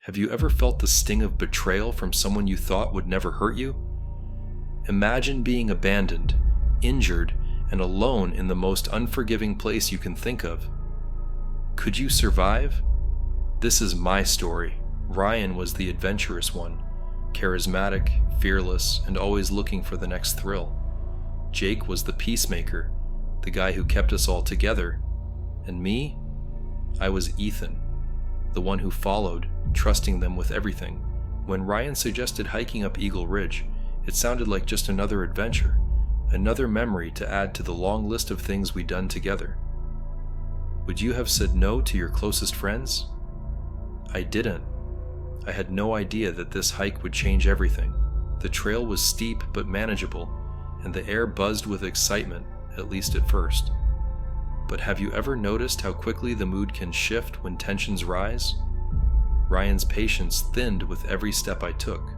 Have you ever felt the sting of betrayal from someone you thought would never hurt you? Imagine being abandoned, injured, and alone in the most unforgiving place you can think of. Could you survive? This is my story. Ryan was the adventurous one, charismatic, fearless, and always looking for the next thrill. Jake was the peacemaker, the guy who kept us all together. And me? I was Ethan, the one who followed, trusting them with everything. When Ryan suggested hiking up Eagle Ridge, it sounded like just another adventure, another memory to add to the long list of things we'd done together. Would you have said no to your closest friends? I didn't. I had no idea that this hike would change everything. The trail was steep but manageable, and the air buzzed with excitement, at least at first. But have you ever noticed how quickly the mood can shift when tensions rise? Ryan's patience thinned with every step I took.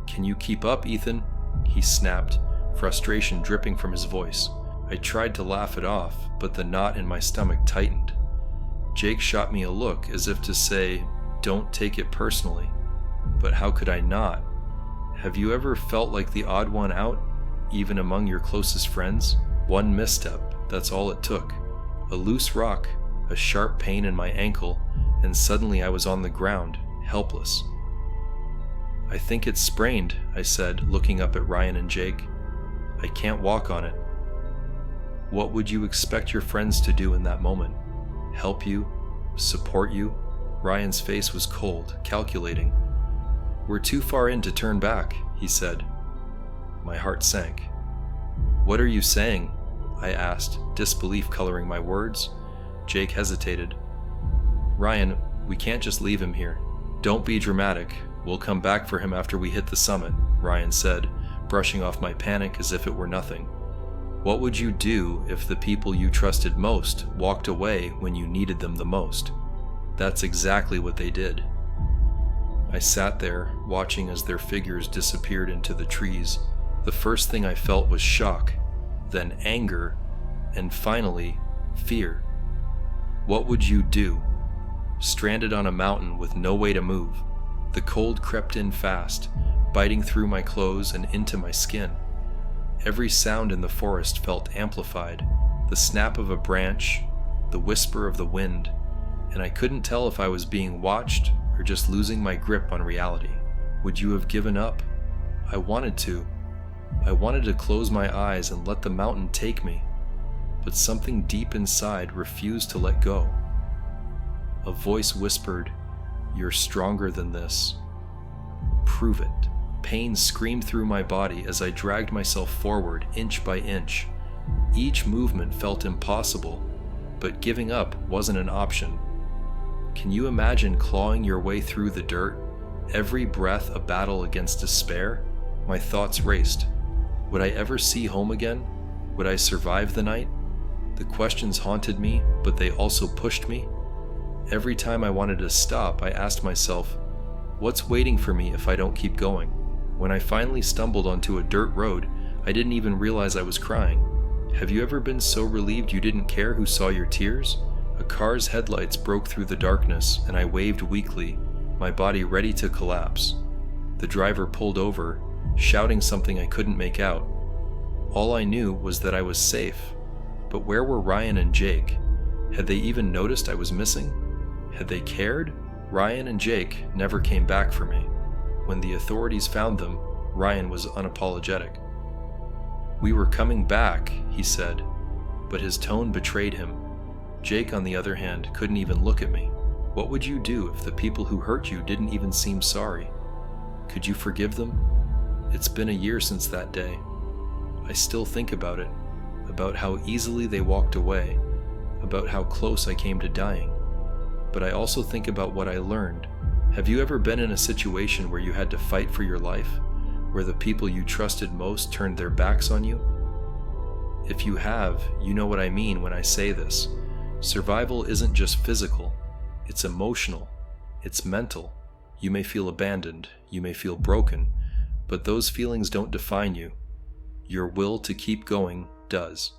"Can you keep up, Ethan?" he snapped, frustration dripping from his voice. I tried to laugh it off, but the knot in my stomach tightened. Jake shot me a look as if to say, "Don't take it personally." But how could I not? Have you ever felt like the odd one out, even among your closest friends? One misstep, that's all it took. A loose rock, a sharp pain in my ankle, and suddenly I was on the ground, helpless. "I think it's sprained," I said, looking up at Ryan and Jake. "I can't walk on it." What would you expect your friends to do in that moment? Help you? Support you? Ryan's face was cold, calculating. "We're too far in to turn back," he said. My heart sank. "What are you saying?" I asked, disbelief coloring my words. Jake hesitated. "Ryan, we can't just leave him here." "Don't be dramatic. We'll come back for him after we hit the summit," Ryan said, brushing off my panic as if it were nothing. "What would you do if the people you trusted most walked away when you needed them the most?" That's exactly what they did. I sat there, watching as their figures disappeared into the trees. The first thing I felt was shock, then anger, and finally, fear. What would you do? Stranded on a mountain with no way to move, the cold crept in fast, biting through my clothes and into my skin. Every sound in the forest felt amplified, the snap of a branch, the whisper of the wind, and I couldn't tell if I was being watched or just losing my grip on reality. Would you have given up? I wanted to. I wanted to close my eyes and let the mountain take me, but something deep inside refused to let go. A voice whispered, "You're stronger than this. Prove it." Pain screamed through my body as I dragged myself forward inch by inch. Each movement felt impossible, but giving up wasn't an option. Can you imagine clawing your way through the dirt, every breath a battle against despair? My thoughts raced. Would I ever see home again? Would I survive the night? The questions haunted me, but they also pushed me. Every time I wanted to stop, I asked myself, what's waiting for me if I don't keep going? When I finally stumbled onto a dirt road, I didn't even realize I was crying. Have you ever been so relieved you didn't care who saw your tears? A car's headlights broke through the darkness, and I waved weakly, my body ready to collapse. The driver pulled over, shouting something I couldn't make out. All I knew was that I was safe. But where were Ryan and Jake? Had they even noticed I was missing? Had they cared? Ryan and Jake never came back for me. When the authorities found them, Ryan was unapologetic. "We were coming back," he said, but his tone betrayed him. Jake, on the other hand, couldn't even look at me. What would you do if the people who hurt you didn't even seem sorry? Could you forgive them? It's been a year since that day. I still think about it, about how easily they walked away, about how close I came to dying. But I also think about what I learned. Have you ever been in a situation where you had to fight for your life, where the people you trusted most turned their backs on you? If you have, you know what I mean when I say this. Survival isn't just physical, it's emotional, it's mental. You may feel abandoned, you may feel broken, but those feelings don't define you. Your will to keep going does.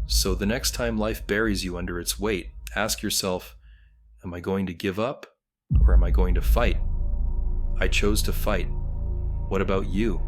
So the next time life buries you under its weight, ask yourself, am I going to give up, Or am I going to fight? I chose to fight. What about you?